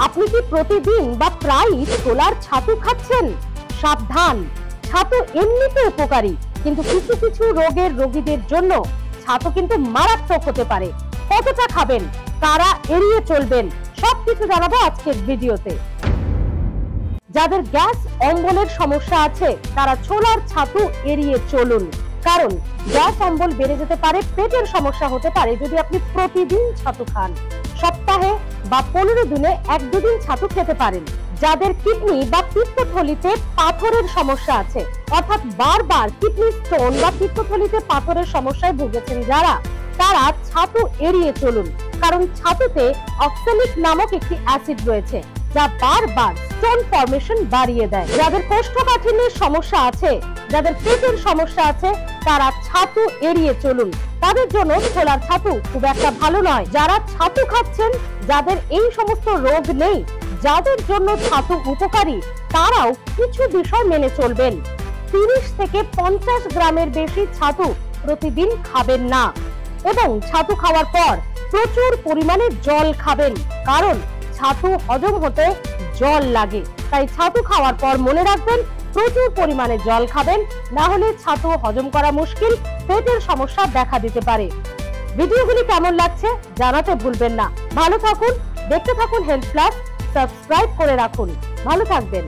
আপনি কি প্রতিদিন বা প্রায় ছোলার ছাতু খাচ্ছেন? সাবধান, ছাতু এমনিতে উপকারী, কিন্তু কিছু কিছু রোগের রোগীদের জন্য ছাতু কিন্তু মারাত্মক হতে পারে। কতটা খাবেন, কারা এড়িয়ে চলবেন, সবকিছু জানাবো আজকের ভিডিওতে। যাদের গ্যাস অম্বলের সমস্যা আছে তারা ছোলার ছাতু এড়িয়ে চলুন, কারণ গ্যাস অম্বল বেড়ে যেতে পারে, পেটের সমস্যা হতে পারে যদি আপনি প্রতিদিন ছাতু খান। সপ্তাহে বা 15 দিনে 1-2 দিন ছাতু খেতে পারেন। যাদের কিডনি বা পিত্তথলিতে পাথরের সমস্যা আছে, অর্থাৎ বারবার কিডনি স্টোন বা পিত্তথলিতে পাথরের সমস্যায় ভুগেছেন যারা, তারা ছাতু এড়িয়ে চলুন, কারণ ছাতুতে অক্সালিক নামক একটি অ্যাসিড রয়েছে যা বারবার স্টোন ফর্মেশন বাড়িয়ে দেয়। যাদের কোষ্ঠকাঠিন্যের সমস্যা আছে, যাদের পেটের সমস্যা আছে, তারা ছাতু এড়িয়ে চলুন। তাদের জন্য ছোলার ছাতু খুব একটা ভালো নয়। যারা ছাতু খাচ্ছেন, যাদের এই সমস্ত রোগ নেই, যাদের জন্য ছাতু উপকারী, তারাও কিছু বিষয় মেনে চলবেন। 30 থেকে 50 গ্রামের বেশি ছাতু প্রতিদিন খাবেন না, এবং ছাতু খাওয়ার পর প্রচুর পরিমাণে জল খাবেন, কারণ ছাতু হজম হতে জল লাগে। তাই ছাতু খাওয়ার পর মনে রাখবেন প্রচুর পরিমাণে জল খাবেন, না হলে ছাতু হজম করা মুশকিল, পেটের সমস্যা দেখা দিতে পারে। ভিডিওগুলি কেমন লাগছে জানাতে ভুলবেন না। ভালো থাকুন, দেখতে থাকুন হেলথ প্লাস, সাবস্ক্রাইব করে রাখুন। ভালো থাকবেন।